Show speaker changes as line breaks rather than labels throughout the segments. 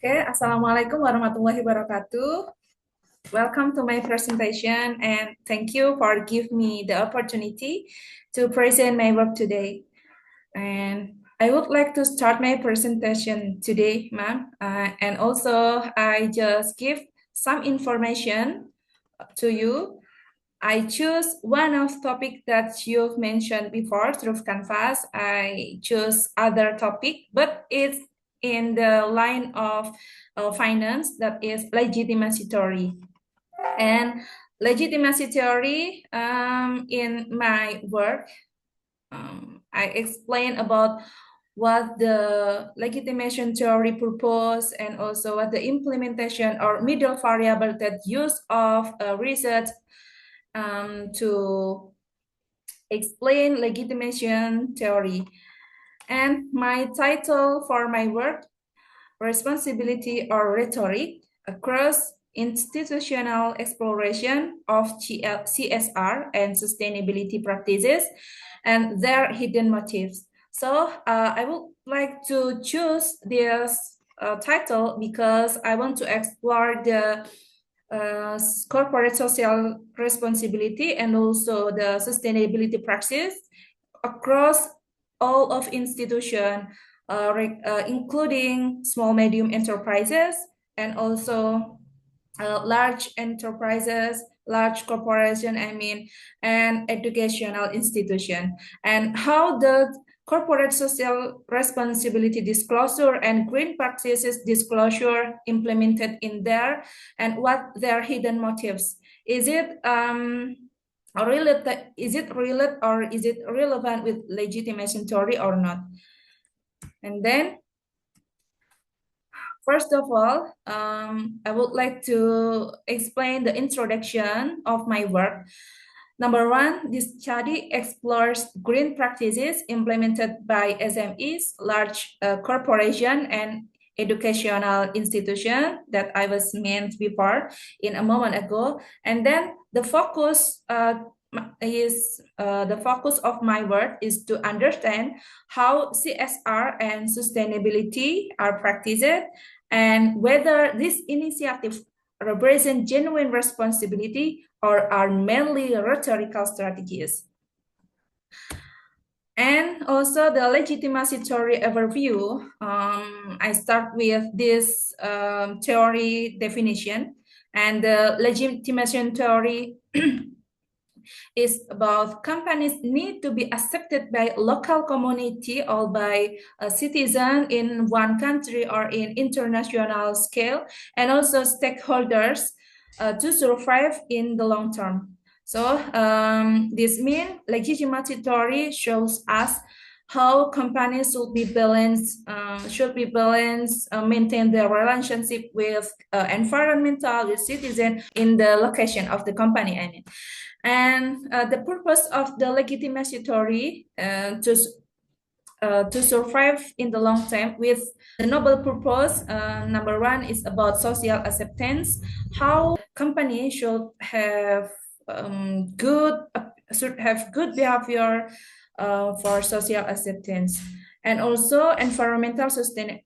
Oke, Assalamualaikum warahmatullahi wabarakatuh. Welcome to my presentation and thank you for giving me the opportunity to present my work today. And I would like to start my presentation today, ma'am. And also, I just give some information to you. I choose one of topic that you've mentioned before through Canvas. I choose other topic, but it's in the line of finance, that is legitimacy theory. And legitimacy theory, in my work, I explain about what the legitimation theory purpose and also what the implementation or middle variable that use of research to explain legitimation theory. And my title for my work, Responsibility or Rhetoric Across Institutional Exploration of CSR and Sustainability Practices and Their Hidden Motives. So I would like to choose this title because I want to explore the corporate social responsibility and also the sustainability practice across all of institution, including small medium enterprises and also large enterprises, large corporation, and educational institution, and how the corporate social responsibility disclosure and green practices disclosure implemented in there, and what their hidden motives. Is it related or is it relevant with legitimation theory or not? And then first of all, I would like to explain the introduction of my work. Number one, this study explores green practices implemented by SMEs, large corporation, and educational institution that I was meant before in a moment ago. And then the focus the focus of my work is to understand how CSR and sustainability are practiced and whether these initiatives represent genuine responsibility or are mainly rhetorical strategies. And also the legitimacy theory overview. I start with this theory definition, and the legitimation theory is about companies need to be accepted by local community or by a citizen in one country or in international scale, and also stakeholders to survive in the long term. So this means legitimacy theory shows us how companies should be balanced, maintain their relationship with environmental, with citizen in the location of the company. And the purpose of the legitimacy theory to survive in the long term with the noble purpose. Number one is about social acceptance, how companies should have good behavior for social acceptance, and also environmental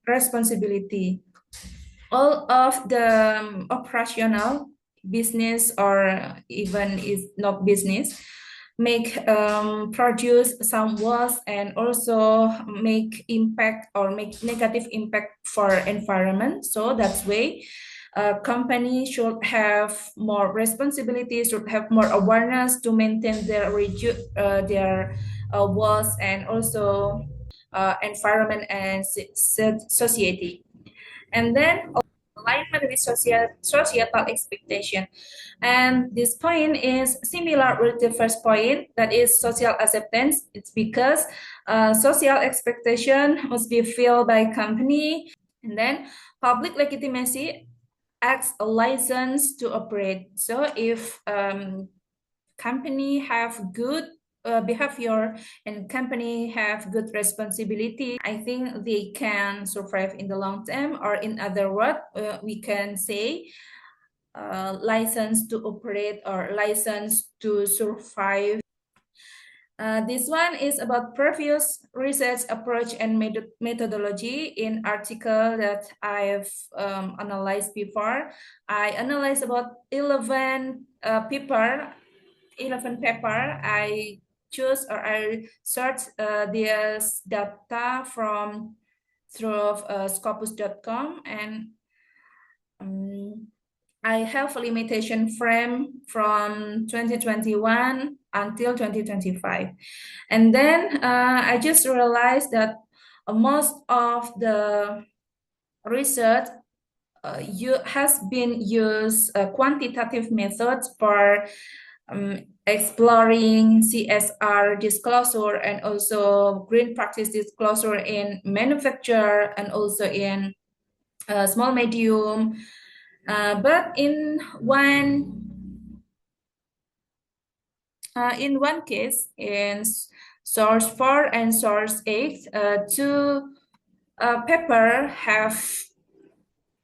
responsibility. All of the operational business or even is not business make produce some loss and also make impact or make negative impact for environment. So that's way company should have more responsibility, should have more awareness to maintain their walls and also environment and society. And then alignment with societal expectation. And this point is similar with the first point, that is social acceptance. It's because social expectation must be filled by company. And then public legitimacy acts a license to operate. So if company have good behavior and company have good responsibility, I think they can survive in the long term, or in other words, we can say license to operate or license to survive. This one is about previous research approach and methodology in article that I've analyzed before. I analyzed about 11 paper. I choose or I search this data from through scopus.com, and um, I have a limitation frame from 2021 until 2025. And then I just realized that most of the research has been used quantitative methods for exploring CSR disclosure and also green practice disclosure in manufacture and also in small medium. But in one case, in source 4 and source 8, two paper have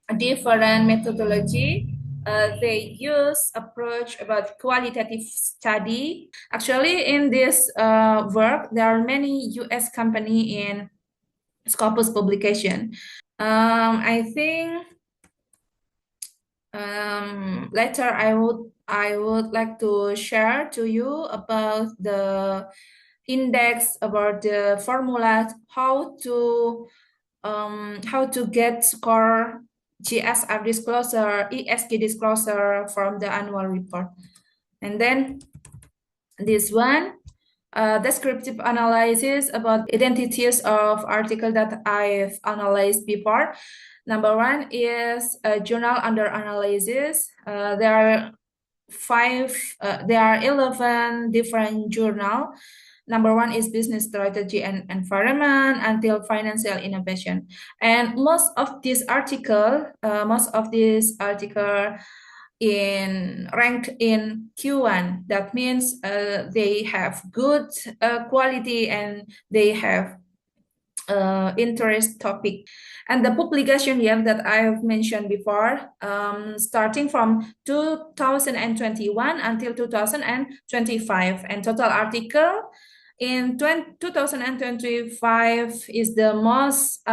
a different methodology. They use approach about qualitative study. Actually, in this work, there are many US company in Scopus publication. I think later I would like to share to you about the index, about the formula, how to get score GSR disclosure, ESG disclosure from the annual report. And then this one, descriptive analysis about identities of article that I've analyzed before. Number one is a journal under analysis. There are 11 different journal. Number one is business strategy and environment until financial innovation. And most of this article in ranked in Q1. That means they have good quality and they have interest topic. And the publication year that I have mentioned before, starting from 2021 until 2025, and total article in 2025 is the most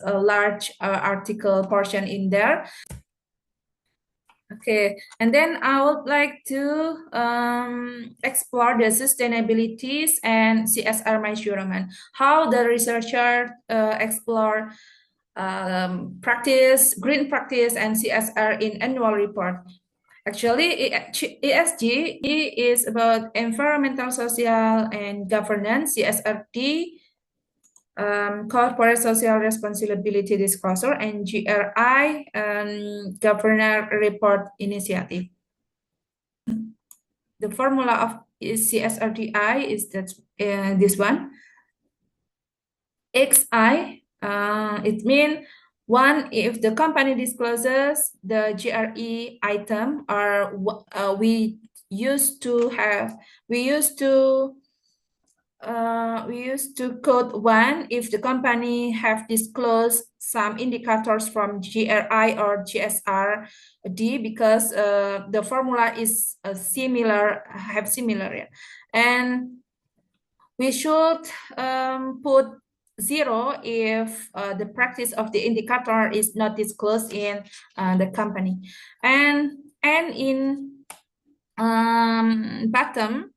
large article portion in there. Okay, and then I would like to explore the sustainabilities and CSR measurement. How the researcher explore green practice and CSR in annual report. Actually, ESG is about environmental, social, and governance. CSRD, corporate social responsibility disclosure, and GRI, governor report initiative. The formula of CSRDI is this one. XI, it means one, if the company discloses the GRE item, or we used to code one if the company have disclosed some indicators from GRI or GSRD, because the formula is similar. Yeah. And we should put 0 if the practice of the indicator is not disclosed in the company. And in bottom,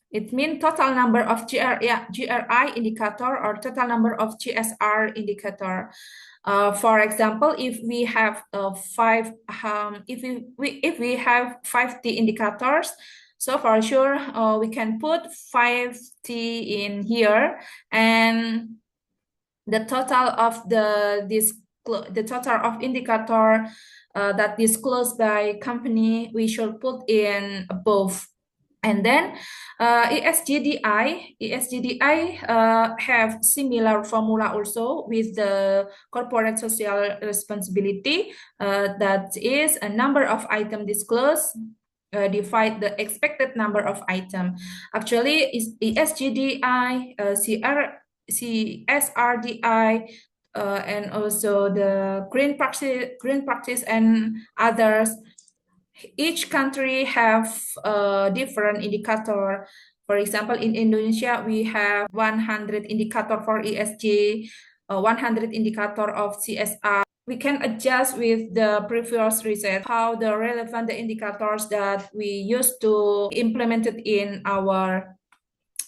it means total number of GRI indicator or total number of GSR indicator. For example, if we have if we have 50 indicators, so for sure we can put 50 in here, and the total of the total of indicator that disclosed by company, we should put in above. And then ESGDI have similar formula also with the corporate social responsibility. That is a number of item disclosed divide the expected number of item. Actually, is ESGDI, CSRDI, and also the green practice and others. Each country have a different indicator For example, in Indonesia, we have 100 indicator for ESG, 100 indicator of CSR. We can adjust with the previous research how the relevant indicators that we used to implement it in our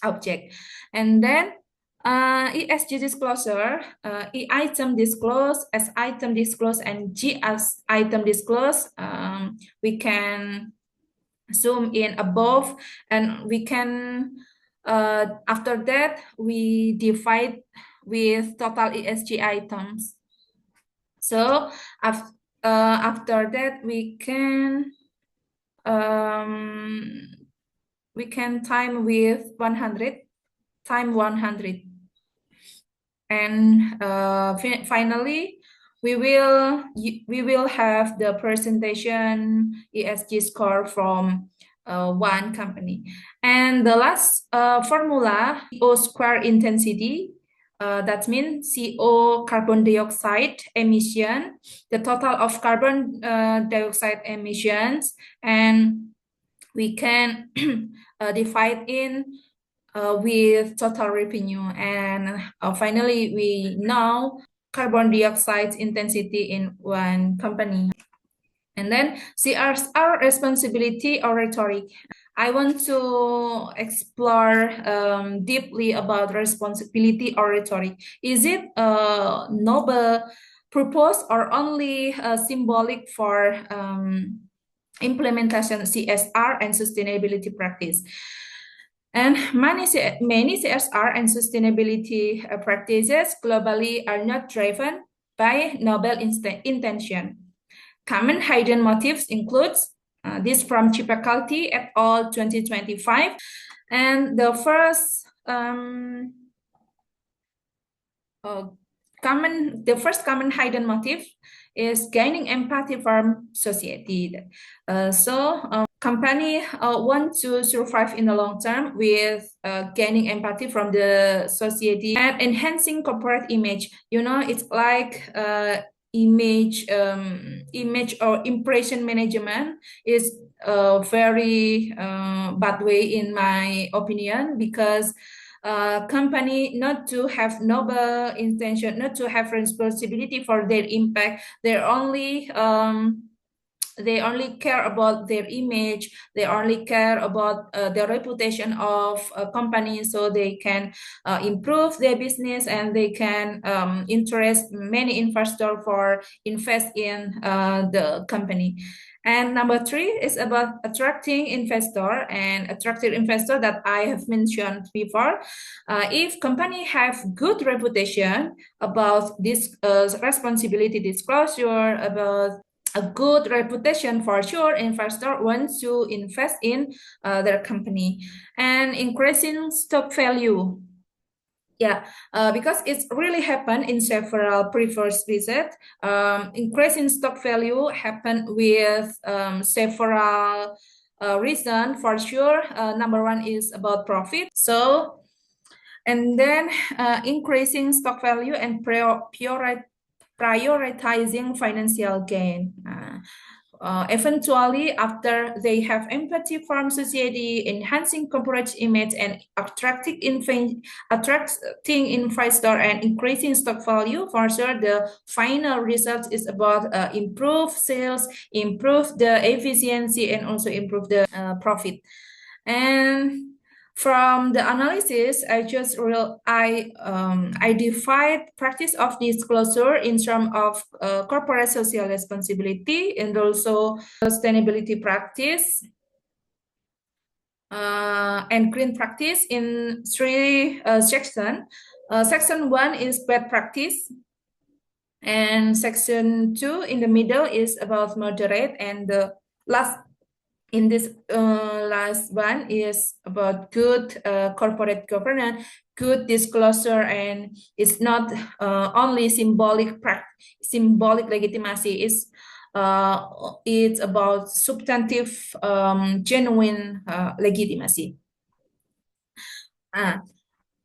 object. And then ESG disclosure, E item disclose, S item disclose, and G as item disclose. We can zoom in above, and we can after that we divide with total ESG items. So after that we can time with 100 time 100, and finally we will have the presentation ESG score from one company. And the last formula, CO square intensity, that means CO, carbon dioxide emission, the total of carbon dioxide emissions, and we can divide in with total revenue. And finally, we know carbon dioxide intensity in one company. And then CSR responsibility or rhetoric. I want to explore deeply about responsibility or rhetoric. Is it a noble purpose or only symbolic for implementation CSR and sustainability practice? And many CSR and sustainability practices globally are not driven by noble intention. Common hidden motives includes this from Cipollacci et al. 2025, and the first common hidden motive is gaining empathy from society. Company want to survive in the long term with gaining empathy from the society and enhancing corporate image. It's like image or impression management is a very bad way in my opinion, because company not to have noble intention, not to have responsibility for their impact. They only care about their image. They only care about the reputation of a company, so they can improve their business, and they can interest many investors for invest in the company. And number 3 is about attracting investor, and attractive investor that I have mentioned before. If company have good reputation about this responsibility disclosure, about a good reputation, for sure investor wants to invest in their company. And increasing stock value. Yeah, because it's really happened in several previous visits. Increasing stock value happened with several reasons, for sure. Number 1 is about profit. So, and then increasing stock value and prioritizing financial gain. Eventually, after they have empathy from society, enhancing corporate image, and attracting investor and increasing stock value, for sure the final result is about improve sales, improve the efficiency, and also improve the profit. And from the analysis, I divide practice of disclosure in terms of corporate social responsibility and also sustainability practice and green practice in 3 sections. Section 1 is bad practice, and section 2 in the middle is about moderate, and the last one is about good corporate governance, good disclosure, and it's not only symbolic legitimacy. It's about substantive, genuine legitimacy.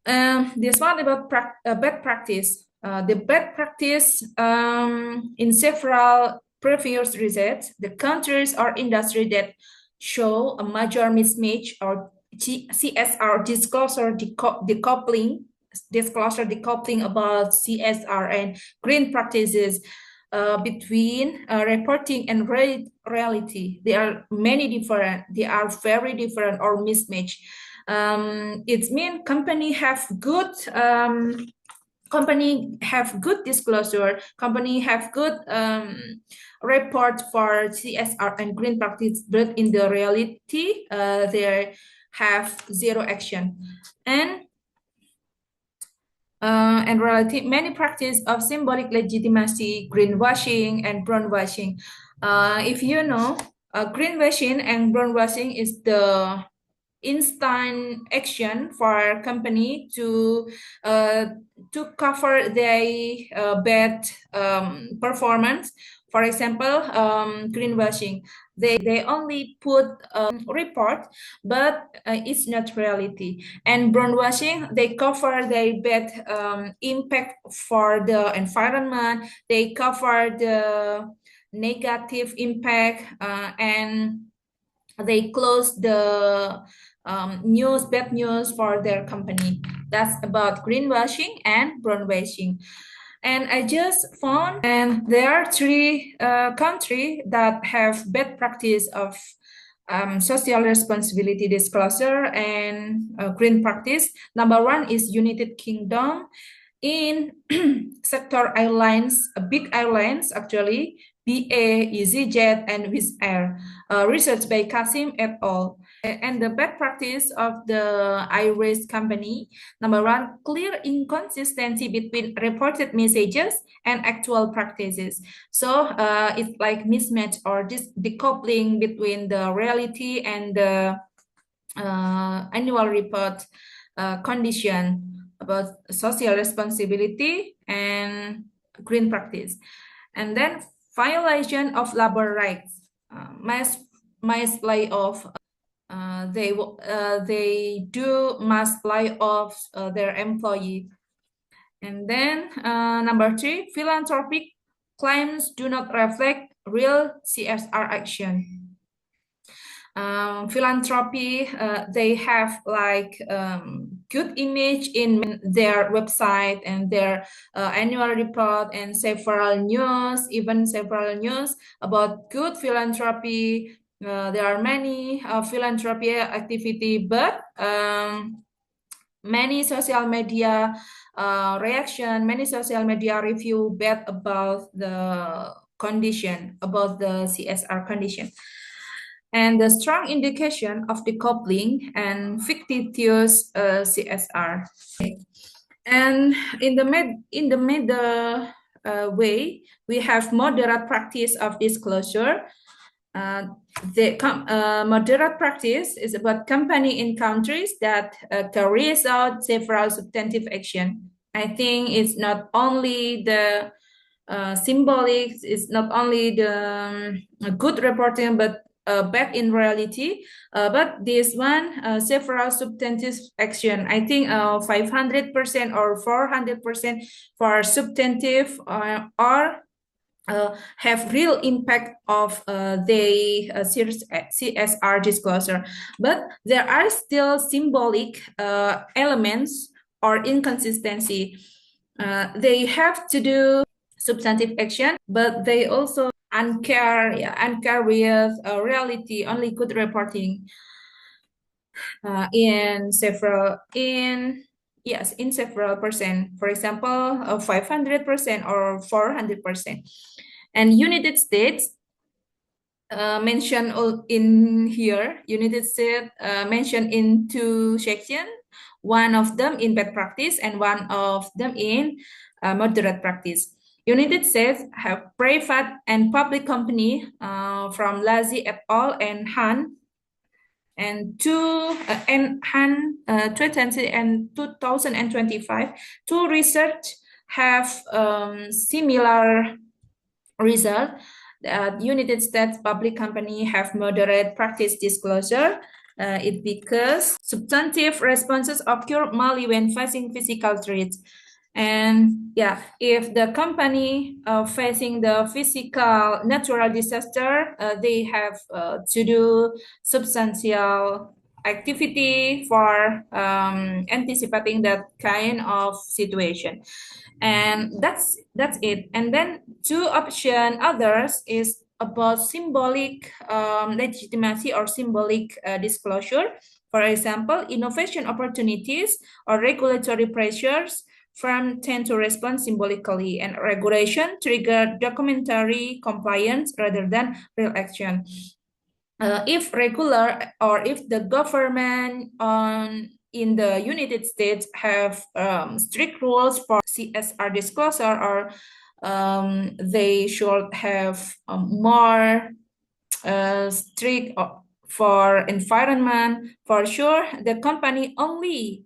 This one about bad practice. The bad practice in several previous research, the countries or industry that show a major mismatch or CSR disclosure decoupling about CSR and green practices between reporting and reality. They are many different. They are very different or mismatched. It means company have good disclosure, company have good report for CSR and green practice, but in the reality, they have zero action. And relative many practice of symbolic legitimacy, greenwashing, and brownwashing. If you know, greenwashing and brownwashing is the instant action for company to cover their bad performance. For example, greenwashing. They only put report, but it's not reality. And brownwashing, they cover their bad impact for the environment. They cover the negative impact and they close the bad news for their company. That's about greenwashing and brownwashing. And I just found, and there are three countries that have bad practice of social responsibility disclosure and green practice. Number one is United Kingdom. In sector airlines, big airlines actually, BA, EasyJet, and Wizz Air, research by Kasim et al. And the bad practice of the iRace company, number one, clear inconsistency between reported messages and actual practices. So it's like mismatch or decoupling between the reality and the annual report condition about social responsibility and green practice. And then violation of labor rights, mass layoff. They do mass layoff their employee. And then number three, philanthropic claims do not reflect real CSR action. Philanthropy, they have like good image in their website and their annual report and several news about good philanthropy. There are many philanthropy activity, but many social media many social media review bad about the condition, about the CSR condition. And the strong indication of decoupling and fictitious CSR. And in the middle way, we have moderate practice of disclosure. Moderate practice is about company in countries that carries out several substantive action. I think it's not only the symbolic, it's not only the good reporting, but back in reality. But this one, several substantive action. I think 500% or 400% for substantive or have real impact of the CSR disclosure. But there are still symbolic elements or inconsistency. They have to do substantive action, but they also uncare with reality, only good reporting in several percent. For example, 500% or 400%. And United States mentioned in here. United States mentioned in two sections. One of them in bad practice and one of them in moderate practice. United States have private and public company from Lazy et al. And Han and 2025. Two research have similar result. The United States public company have moderate practice disclosure. It because substantive responses occur mainly when facing physical threats. And yeah, if the company facing the natural disaster, they have to do substantial activity for anticipating that kind of situation. And that's it. And then two option others is about symbolic legitimacy or symbolic disclosure. For example, innovation opportunities or regulatory pressures firms tend to respond symbolically, and regulation trigger documentary compliance rather than real action. If regular or if the government on in the United States have strict rules for CSR disclosure, or they should have more strict for environment, for sure the company only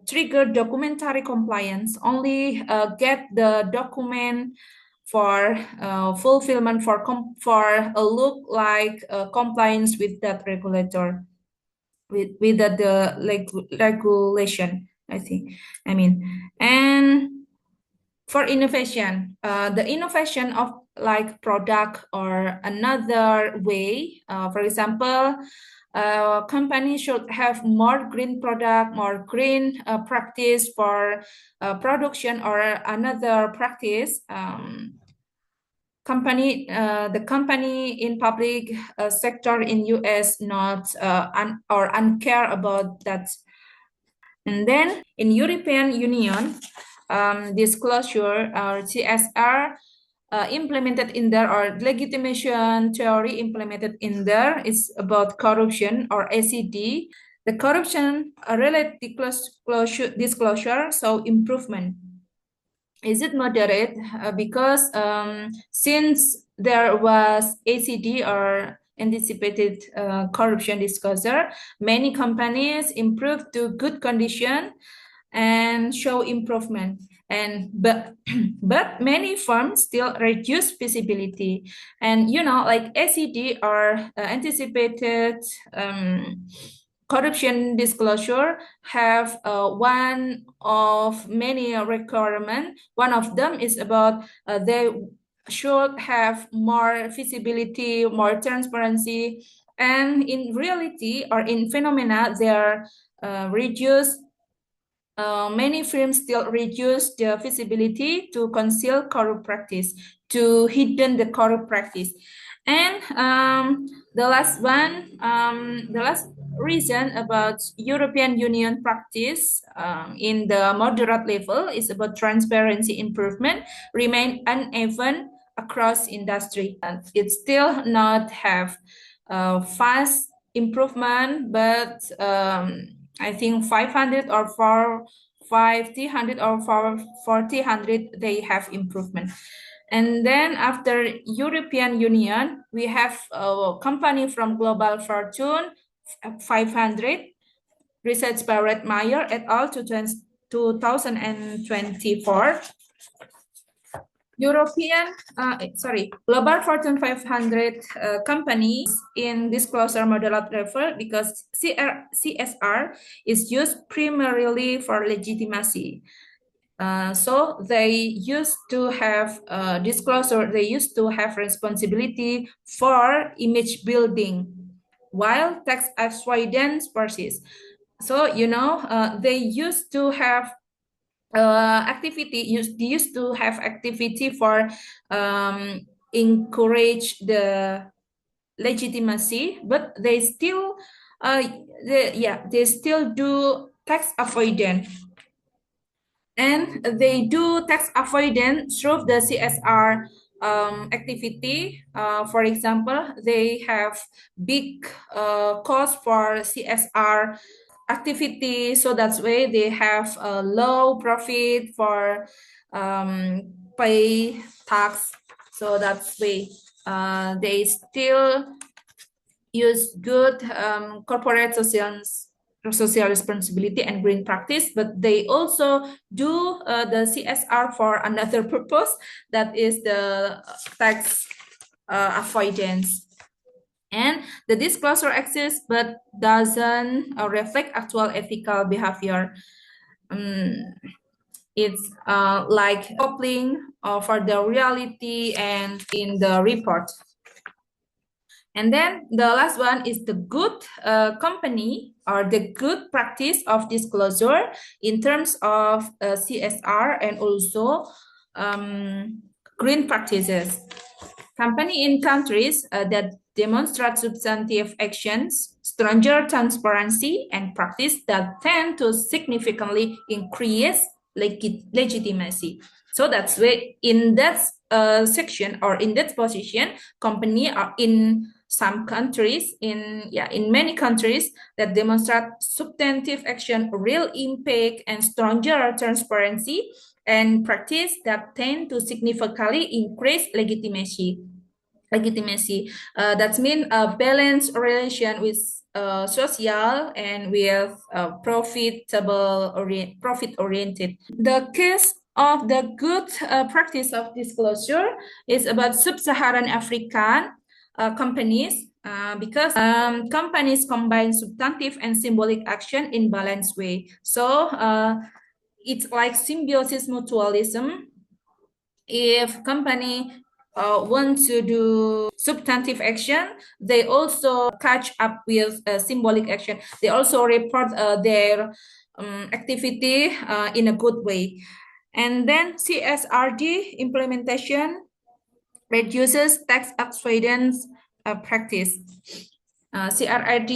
trigger documentary compliance, only get the document for fulfillment for a look like compliance with that regulator, with the regulation, I think. I mean, and for innovation, the innovation of like product or another way, for example, companies should have more green product, more green practice for production or another practice. The company in public sector in US not or uncare about that. And then in European Union, disclosure or CSR implemented in there, or legitimation theory implemented in there, is about corruption or ACD. The corruption related disclosure, so improvement. Is it moderate? Because since there was ACD or anticipated corruption disclosure, many companies improved to good condition and show improvement. And but many firms still reduce visibility. And like ACD or anticipated corruption disclosure have one of many requirements. One of them is about they should have more visibility, more transparency, and in reality or in phenomena, they are reduced. Many firms still reduce the visibility to conceal corrupt practice, to hidden the corrupt practice. And the last one, the last reason about European Union practice in the moderate level is about transparency improvement remain uneven across industry. And it still not have fast improvement, but I think 500 or 500 or 400 they have improvement. And then after European Union, we have a company from Global Fortune 500, research by Redmeyer et al. 2024. Global Fortune 500 companies in disclosure moderate level, because CSR is used primarily for legitimacy. So they used to have disclosure, they used to have responsibility for image building, while tax avoidance persists. So, they used to have used to have activity for encourage the legitimacy, but they still they still do tax avoidance, and they do tax avoidance through the CSR activity. For example, they have big cost for CSR activity, so that's why they have a low profit for pay tax. So that's why they still use good corporate social responsibility and green practice, but they also do the CSR for another purpose, that is the tax avoidance. And the disclosure exists but doesn't reflect actual ethical behavior. It's like coupling for the reality and in the report. And then the last one is the good company or the good practice of disclosure in terms of CSR and also green practices. Company in countries that demonstrate substantive actions, stronger transparency, and practice that tend to significantly increase legitimacy. So that's why in that section or in that position, company are in some countries, in many countries that demonstrate substantive action, real impact, and stronger transparency and practice that tend to significantly increase legitimacy. That means a balanced relation with social and with profit oriented. The case of the good practice of disclosure is about sub-Saharan African companies because companies combine substantive and symbolic action in balanced way. So it's like symbiosis mutualism. If company want to do substantive action, they also catch up with symbolic action. They also report their activity in a good way. And then CSRD implementation reduces tax avoidance practice. CRID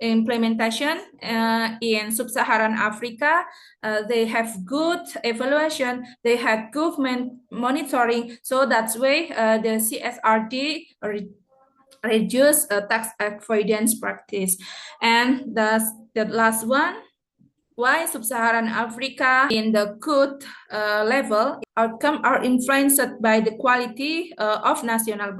implementation in sub-Saharan Africa, they have good evaluation, they have government monitoring, so that's why the CSRD reduce tax avoidance practice. And the last one, why sub-Saharan Africa in the good level outcome are influenced by the quality of national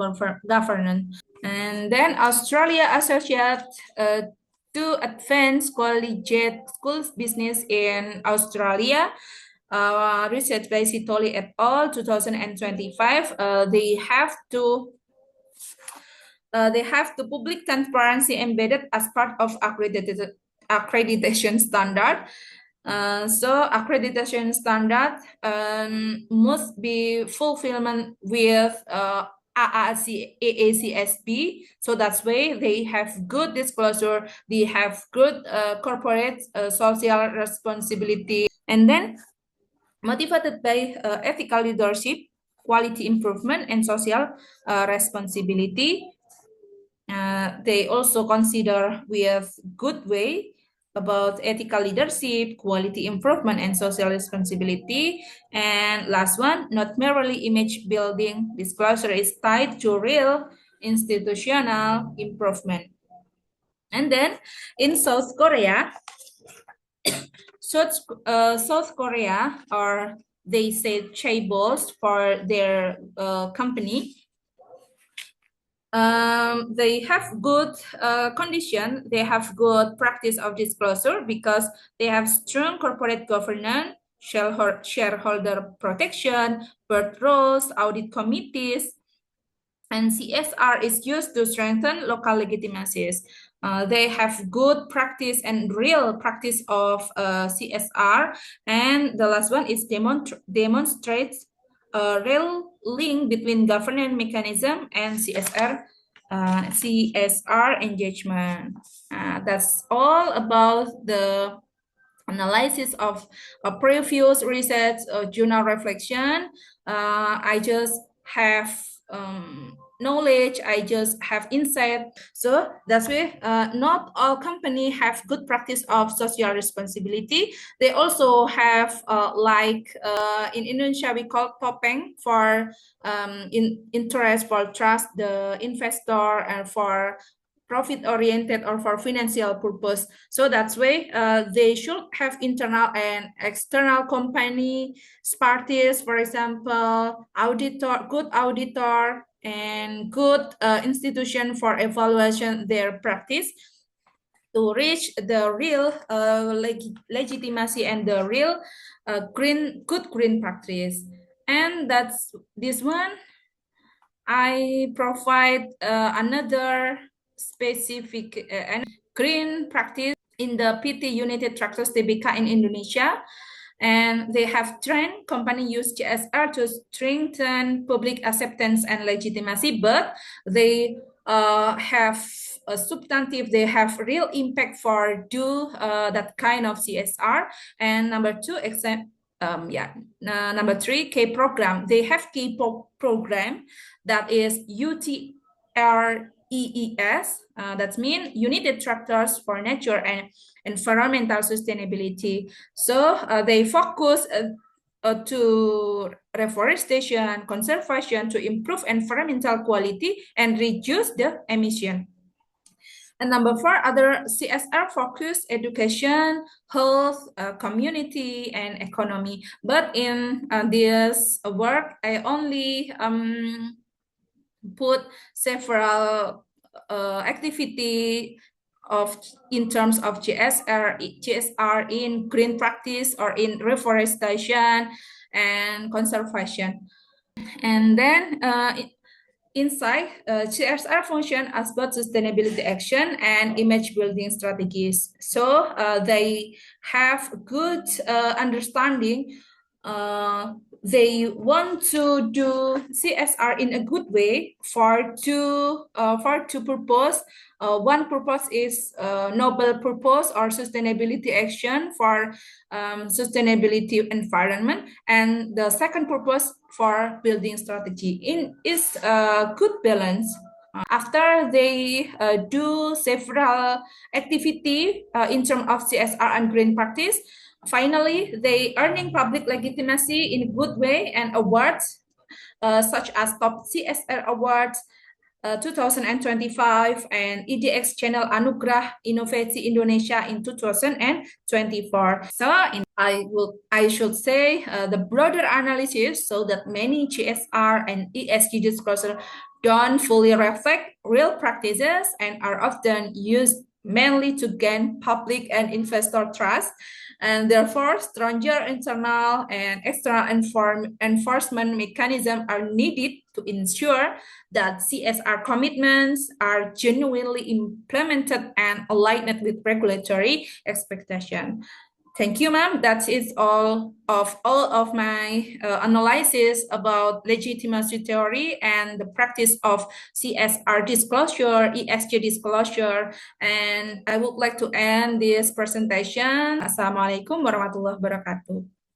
governance. And then Australia Associate to advance collegiate schools business in Australia. Research by Sitoli et al. 2025. They have to public transparency embedded as part of accreditation standard. So accreditation standard must be fulfillment with AACSB. So that's why they have good disclosure, they have good corporate social responsibility, and then motivated by ethical leadership, quality improvement, and social responsibility. They also consider with good way about ethical leadership, quality improvement, and social responsibility. And last one, not merely image building. Disclosure is tied to real institutional improvement. And then in South Korea, South Korea, or they say chaebols for their company, they have good condition, they have good practice of disclosure because they have strong corporate governance, shareholder protection, board roles, audit committees, and CSR is used to strengthen local legitimacies. They have good practice and real practice of CSR. And the last one is demonstrates a real link between governance mechanism and CSR engagement. That's all about the analysis of a previous research journal reflection. I just have knowledge, I just have insight. So that's why not all companies have good practice of social responsibility. They also have in Indonesia we call topeng for interest, for trust the investor, and for profit oriented or for financial purpose. So that's why they should have internal and external company parties, for example, good auditor, and good institution for evaluation their practice to reach the real legitimacy and the real good green practice. And that's this one. I provide another specific green practice in the PT United Tractors Tbk in Indonesia. And they have trained company use CSR to strengthen public acceptance and legitimacy, but they have a substantive, they have real impact for do that kind of CSR. And number two, number three, K program. They have K program that is UTREES. That means United Tractors for Nature and Environmental Sustainability. So they focus to reforestation, conservation to improve environmental quality and reduce the emission. And number four, other CSR focus education, health, community, and economy. But in this work, I only put several activity of in terms of GSR in green practice or in reforestation and conservation. And then inside, CSR function as both sustainability action and image building strategies. So they have good understanding. They want to do CSR in a good way for two purpose. One purpose is noble purpose or sustainability action for sustainability environment, and the second purpose for building strategy in is a good balance. After they do several activity in terms of CSR and green practice, finally they earning public legitimacy in a good way and awards such as top CSR awards 2025 and EDX Channel Anugerah Inovasi Indonesia in 2024. So I should say the broader analysis so that many CSR and ESG disclosure don't fully reflect real practices and are often used mainly to gain public and investor trust, and therefore stronger internal and external enforcement mechanisms are needed to ensure that CSR commitments are genuinely implemented and aligned with regulatory expectation. Thank you, ma'am. That is all of my analysis about legitimacy theory and the practice of CSR disclosure, ESG disclosure. And I would like to end this presentation. Assalamualaikum warahmatullahi wabarakatuh.